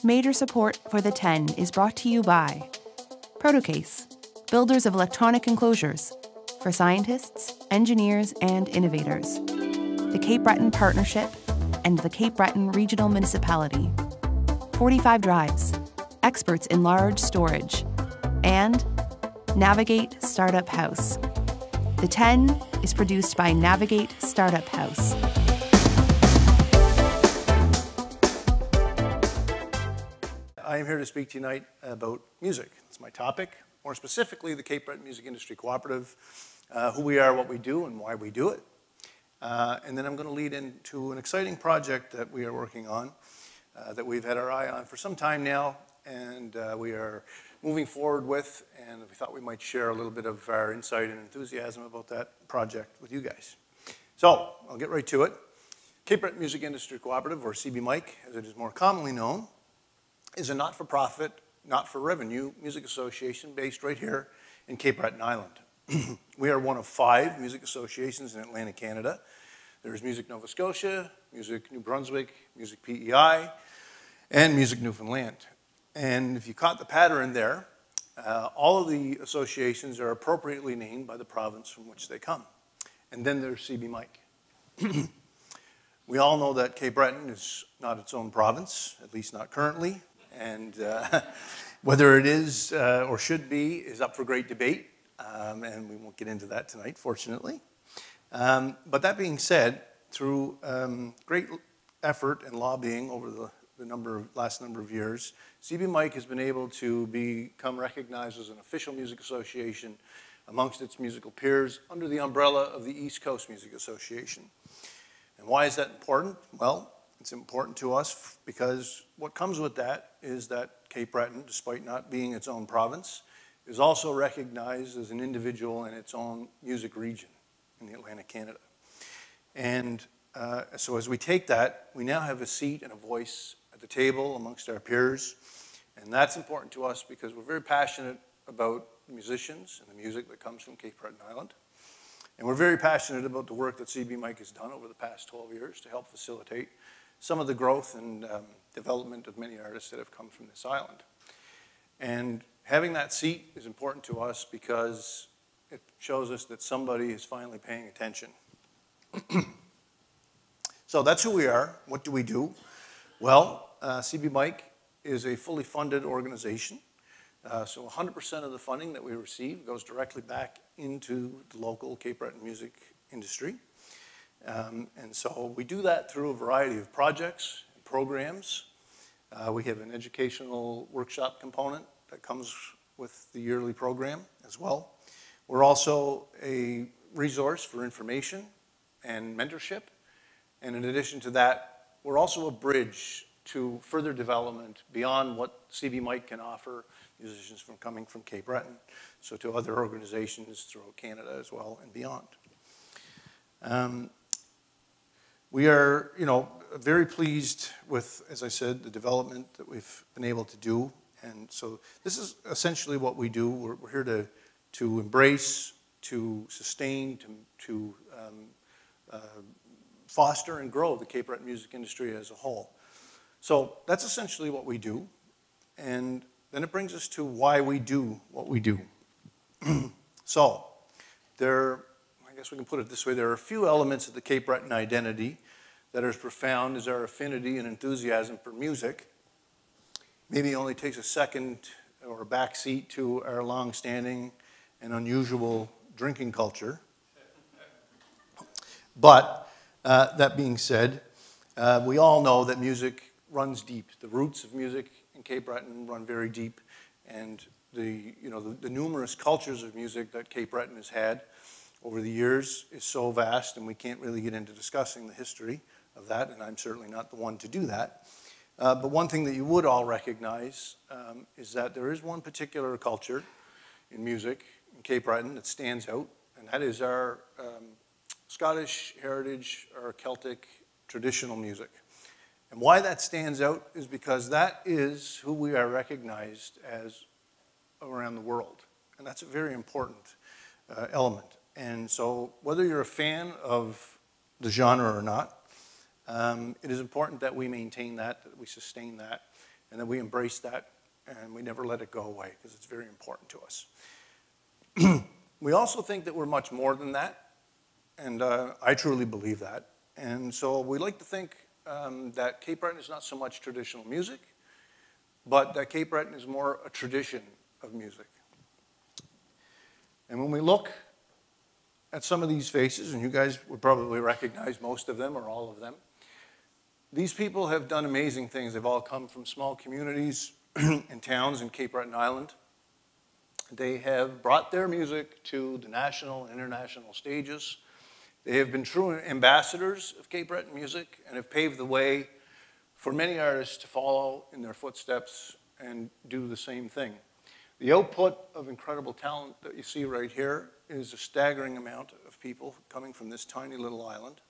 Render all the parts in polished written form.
Major support for the 10 is brought to you by Protocase, builders of electronic enclosures for scientists, engineers, and innovators, the Cape Breton Partnership, and the Cape Breton Regional Municipality, 45 Drives, experts in large storage, and Navigate Startup House. The 10 is produced by Navigate Startup House. I am here to speak tonight about music. It's my topic, more specifically the Cape Breton Music Industry Cooperative, who we are, what we do, and why we do it. And then I'm going to lead into an exciting project that we are working on, that we've had our eye on for some time now, and we are moving forward with, and we thought we might share a little bit of our insight and enthusiasm about that project with you guys. So I'll get right to it. Cape Breton Music Industry Cooperative, or CBMIC, as it is more commonly known, is a not-for-profit, not-for-revenue music association based right here in Cape Breton Island. We are one of 5 music associations in Atlantic Canada. There's Music Nova Scotia, Music New Brunswick, Music PEI, and Music Newfoundland. And if you caught the pattern there, all of the associations are appropriately named by the province from which they come. And then there's CBMIC. We all know that Cape Breton is not its own province, at least not currently. And whether it is or should be is up for great debate. And we won't get into that tonight, fortunately. But that being said, through great effort and lobbying over the last number of years, CBMIC has been able to become recognized as an official music association amongst its musical peers under the umbrella of the East Coast Music Association. And why is that important? Well, it's important to us because what comes with that is that Cape Breton, despite not being its own province, is also recognized as an individual in its own music region in the Atlantic Canada. And so as we take that, we now have a seat and a voice at the table amongst our peers. And that's important to us because we're very passionate about musicians and the music that comes from Cape Breton Island. And we're very passionate about the work that CBMIC has done over the past 12 years to help facilitate some of the growth and development of many artists that have come from this island. And having that seat is important to us because it shows us that somebody is finally paying attention. So that's who we are. What do we do? Well, CBMIC is a fully funded organization. So 100% of the funding that we receive goes directly back into the local Cape Breton music industry. And so we do that through a variety of projects and programs. We have an educational workshop component that comes with the yearly program as well. We're also a resource for information and mentorship. And in addition to that, we're also a bridge to further development beyond what CBMIC can offer musicians coming from Cape Breton, so to other organizations throughout Canada as well and beyond. We are, very pleased with, as I said, the development that we've been able to do. And so this is essentially what we do. We're here to embrace, to sustain, to foster and grow the Cape Breton music industry as a whole. So that's essentially what we do. And then it brings us to why we do what we do. So I guess we can put it this way, there are a few elements of the Cape Breton identity that are as profound as our affinity and enthusiasm for music. Maybe it only takes a second or a backseat to our long-standing and unusual drinking culture. But that being said, we all know that music runs deep. The roots of music in Cape Breton run very deep, and the numerous cultures of music that Cape Breton has had over the years is so vast, and we can't really get into discussing the history of that, and I'm certainly not the one to do that. But one thing that you would all recognize is that there is one particular culture in music in Cape Breton that stands out, and that is our Scottish heritage, our Celtic traditional music. And why that stands out is because that is who we are recognized as around the world. And that's a very important element. And so whether you're a fan of the genre or not, it is important that we maintain that we sustain that, and that we embrace that and we never let it go away because it's very important to us. We also think that we're much more than that, and I truly believe that. And so we like to think that Cape Breton is not so much traditional music, but that Cape Breton is more a tradition of music. And when we look at some of these faces, and you guys would probably recognize most of them or all of them, these people have done amazing things. They've all come from small communities and towns in Cape Breton Island. They have brought their music to the national and international stages. They have been true ambassadors of Cape Breton music and have paved the way for many artists to follow in their footsteps and do the same thing. The output of incredible talent that you see right here is a staggering amount of people coming from this tiny little island.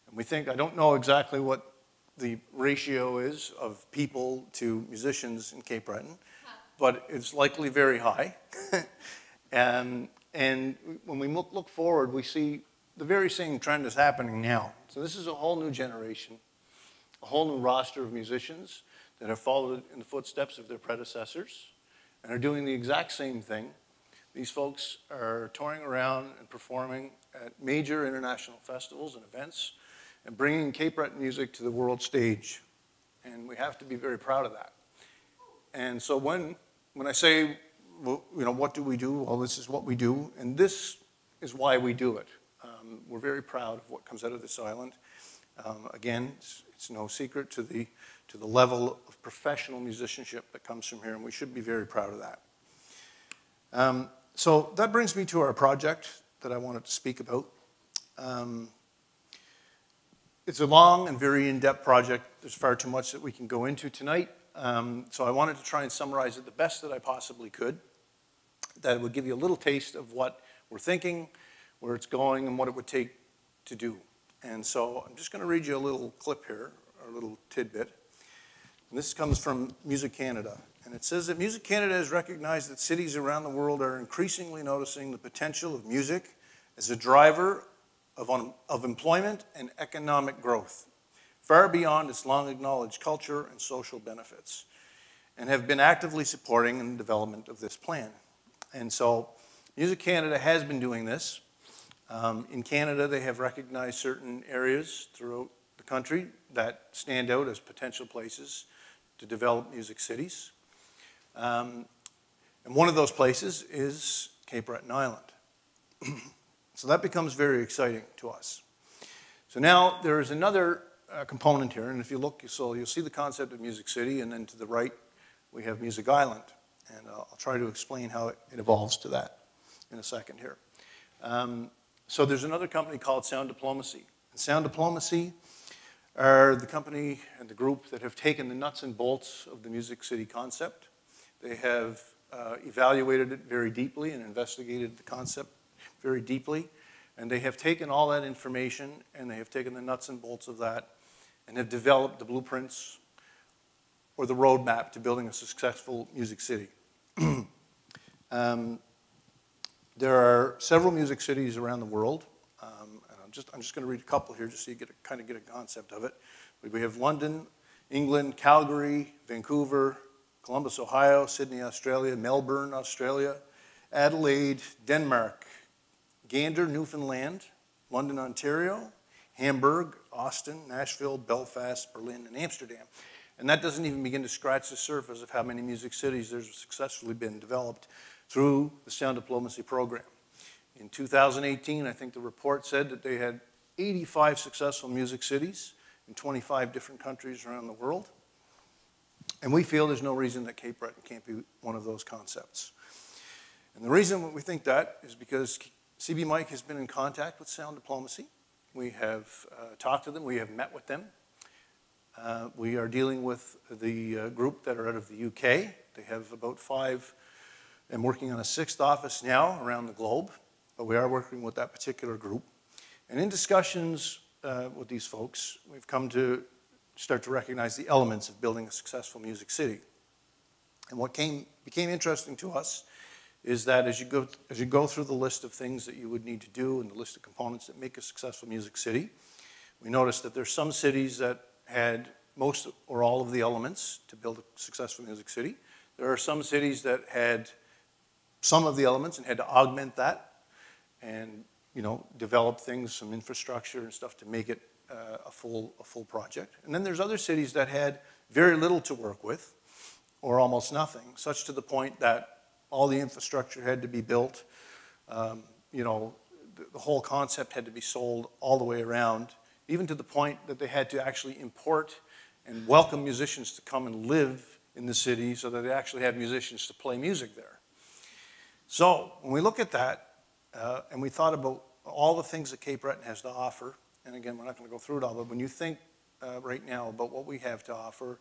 And we think, I don't know exactly what the ratio is of people to musicians in Cape Breton, but it's likely very high. and when we look forward, we see the very same trend is happening now. So this is a whole new generation, a whole new roster of musicians that have followed in the footsteps of their predecessors and are doing the exact same thing. These folks are touring around and performing at major international festivals and events and bringing Cape Breton music to the world stage. And we have to be very proud of that. And so when I say, well, you know, what do we do? Well, this is what we do, and this is why we do it. We're very proud of what comes out of this island. Again, it's no secret to the level of professional musicianship that comes from here, and we should be very proud of that. So that brings me to our project that I wanted to speak about. It's a long and very in-depth project. There's far too much that we can go into tonight. So I wanted to try and summarize it the best that I possibly could. That would give you a little taste of what we're thinking, where it's going, and what it would take to do. And so I'm just going to read you a little clip here, or a little tidbit. And this comes from Music Canada. And it says that Music Canada has recognized that cities around the world are increasingly noticing the potential of music as a driver of employment and economic growth, far beyond its long-acknowledged culture and social benefits, and have been actively supporting the development of this plan. And so Music Canada has been doing this. In Canada, they have recognized certain areas throughout the country that stand out as potential places to develop music cities. And one of those places is Cape Breton Island. So that becomes very exciting to us. So now there is another component here, and if you look, so you'll see the concept of Music City, and then to the right we have Music Island. And I'll try to explain how it evolves to that in a second here. So there's another company called Sound Diplomacy. And Sound Diplomacy are the company and the group that have taken the nuts and bolts of the Music City concept. They have evaluated it very deeply and investigated the concept very deeply. And they have taken all that information and they have taken the nuts and bolts of that and have developed the blueprints or the roadmap to building a successful music city. There are several music cities around the world. I'm just going to read a couple here just so you kind of get a concept of it. We have London, England, Calgary, Vancouver, Columbus, Ohio, Sydney, Australia, Melbourne, Australia, Adelaide, Denmark, Gander, Newfoundland, London, Ontario, Hamburg, Austin, Nashville, Belfast, Berlin, and Amsterdam. And that doesn't even begin to scratch the surface of how many music cities there's successfully been developed through the Sound Diplomacy program. In 2018, I think the report said that they had 85 successful music cities in 25 different countries around the world. And we feel there's no reason that Cape Breton can't be one of those concepts. And the reason we think that is because CB Mike has been in contact with Sound Diplomacy. We have talked to them. We have met with them. We are dealing with the group that are out of the UK. They have about 5 and working on a 6th office now around the globe. But we are working with that particular group. And in discussions with these folks, we've come to start to recognize the elements of building a successful music city. And what became interesting to us is that as you go through the list of things that you would need to do and the list of components that make a successful music city, we noticed that there's some cities that had most or all of the elements to build a successful music city. There are some cities that had some of the elements and had to augment that and, you know, develop things, some infrastructure and stuff to make it a full project. And then there's other cities that had very little to work with, or almost nothing, such to the point that all the infrastructure had to be built. You know, the whole concept had to be sold all the way around, even to the point that they had to actually import and welcome musicians to come and live in the city so that they actually had musicians to play music there. So when we look at that, and we thought about all the things that Cape Breton has to offer, and again, we're not going to go through it all, but when you think right now about what we have to offer,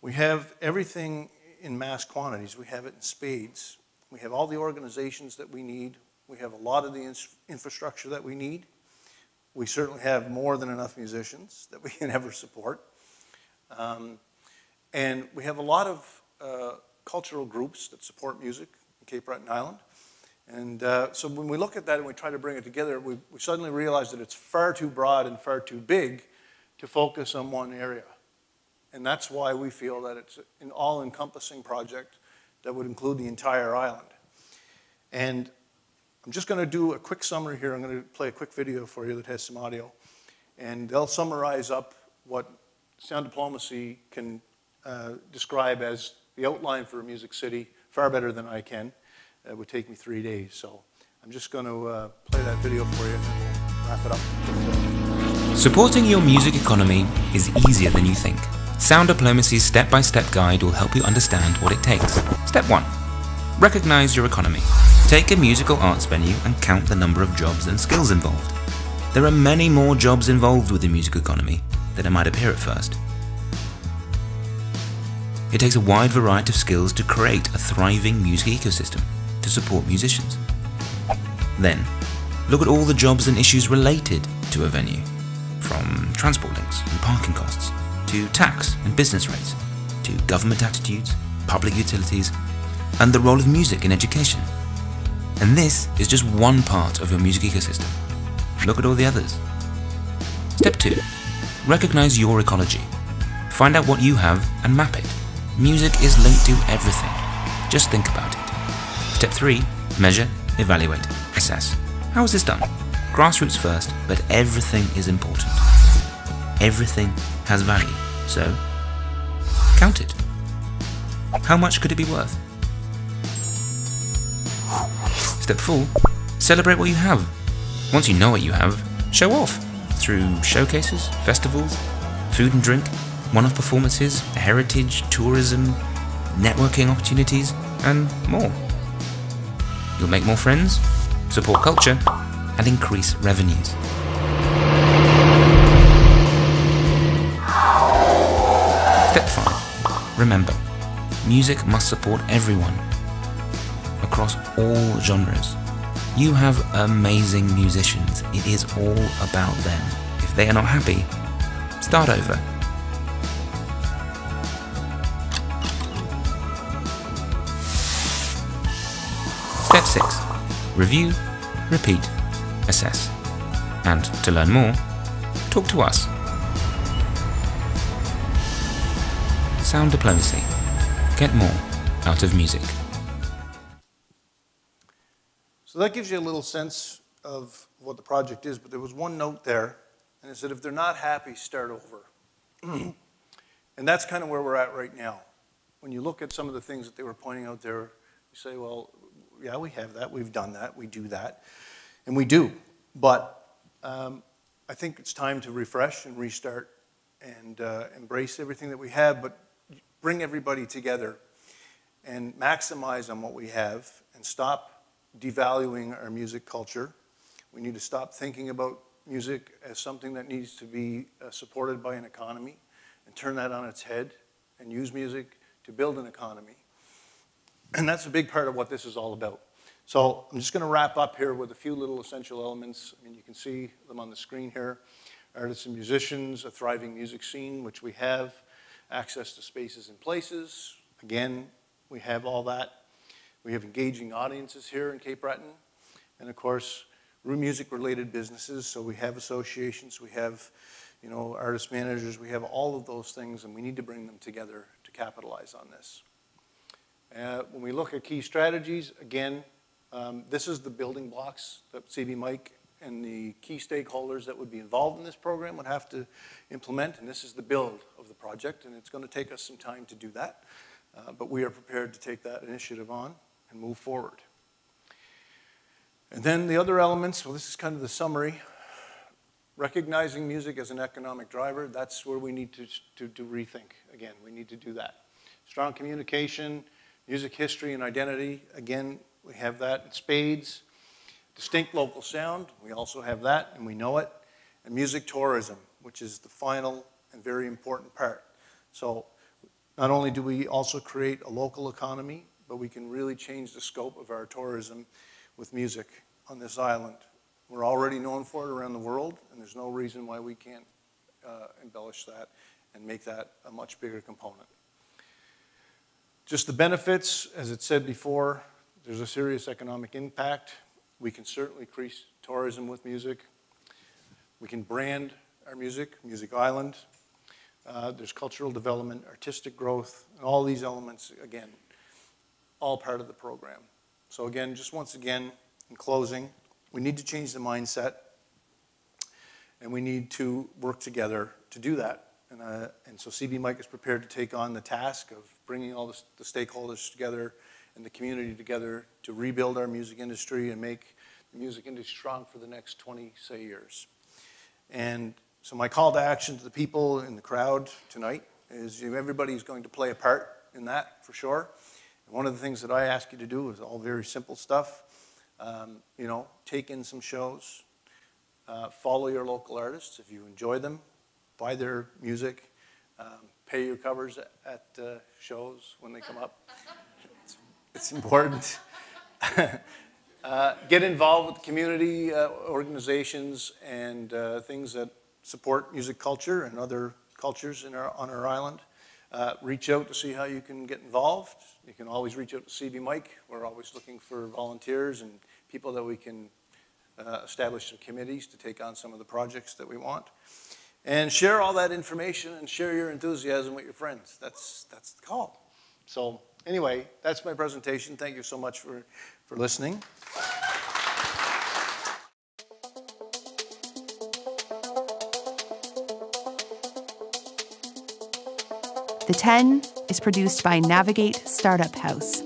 we have everything in mass quantities. We have it in spades. We have all the organizations that we need. We have a lot of the infrastructure that we need. We certainly have more than enough musicians that we can ever support. And we have a lot of cultural groups that support music in Cape Breton Island. And so when we look at that and we try to bring it together, we suddenly realize that it's far too broad and far too big to focus on one area. And that's why we feel that it's an all-encompassing project that would include the entire island. And I'm just going to do a quick summary here. I'm going to play a quick video for you that has some audio. And they'll summarize up what sound diplomacy can describe as the outline for a music city far better than I can. It would take me 3 days. So I'm just going to play that video for you and we'll wrap it up. Supporting your music economy is easier than you think. Sound Diplomacy's step-by-step guide will help you understand what it takes. Step 1. Recognize your economy. Take a musical arts venue and count the number of jobs and skills involved. There are many more jobs involved with the music economy than it might appear at first. It takes a wide variety of skills to create a thriving music ecosystem to support musicians. Then, look at all the jobs and issues related to a venue, from transport links and parking costs, to tax and business rates, to government attitudes, public utilities, and the role of music in education. And this is just one part of your music ecosystem. Look at all the others. Step 2. Recognize your ecology. Find out what you have and map it. Music is linked to everything. Just think about it. Step 3. Measure, evaluate, assess. How is this done? Grassroots first, but everything is important. Everything has value, so count it. How much could it be worth? Step 4. Celebrate what you have. Once you know what you have, show off through showcases, festivals, food and drink, one-off performances, heritage, tourism, networking opportunities, and more. You'll make more friends, support culture, and increase revenues. Step 5. Remember, music must support everyone, across all genres. You have amazing musicians. It is all about them. If they are not happy, start over. Step 6. Review, repeat, assess. And to learn more, talk to us. Sound Diplomacy. Get more out of music. So that gives you a little sense of what the project is, but there was one note there, and it said if they're not happy, start over. And that's kind of where we're at right now. When you look at some of the things that they were pointing out there, you say, well, yeah, we have that, we've done that, we do that, and we do. But I think it's time to refresh and restart and embrace everything that we have, but bring everybody together and maximize on what we have and stop devaluing our music culture. We need to stop thinking about music as something that needs to be supported by an economy and turn that on its head and use music to build an economy. And that's a big part of what this is all about. So I'm just going to wrap up here with a few little essential elements. I mean, you can see them on the screen here. Artists and musicians, a thriving music scene, which we have, access to spaces and places. Again, we have all that. We have engaging audiences here in Cape Breton. And of course, music-related businesses. So we have associations, we have you know, artist managers. We have all of those things, and we need to bring them together to capitalize on this. When we look at key strategies, again, this is the building blocks that CB Mike and the key stakeholders that would be involved in this program would have to implement, and this is the build of the project, and it's going to take us some time to do that, but we are prepared to take that initiative on and move forward. And then the other elements, well, this is kind of the summary. Recognizing music as an economic driver, that's where we need to rethink. Again, we need to do that. Strong communication, music history and identity, again, we have that in spades. Distinct local sound, we also have that, and we know it. And music tourism, which is the final and very important part. So not only do we also create a local economy, but we can really change the scope of our tourism with music on this island. We're already known for it around the world, and there's no reason why we can't embellish that and make that a much bigger component. Just the benefits, as it said before, there's a serious economic impact. We can certainly increase tourism with music. We can brand our music, Music Island. There's cultural development, artistic growth, and all these elements, again, all part of the program. So again, just once again, in closing, we need to change the mindset, and we need to work together to do that. And so CB Mike is prepared to take on the task of bringing all the stakeholders together and the community together to rebuild our music industry and make the music industry strong for the next 20, say, years. And so my call to action to the people in the crowd tonight is everybody's going to play a part in that, for sure. And one of the things that I ask you to do is all very simple stuff. You know, take in some shows, follow your local artists if you enjoy them, buy their music, pay your covers at shows when they come up. It's important. Get involved with community organizations and things that support music culture and other cultures on our island. Reach out to see how you can get involved. You can always reach out to CB Mike. We're always looking for volunteers and people that we can establish some committees to take on some of the projects that we want. And share all that information and share your enthusiasm with your friends. That's the call. So anyway, that's my presentation. Thank you so much for listening. The 10 is produced by Navigate Startup House.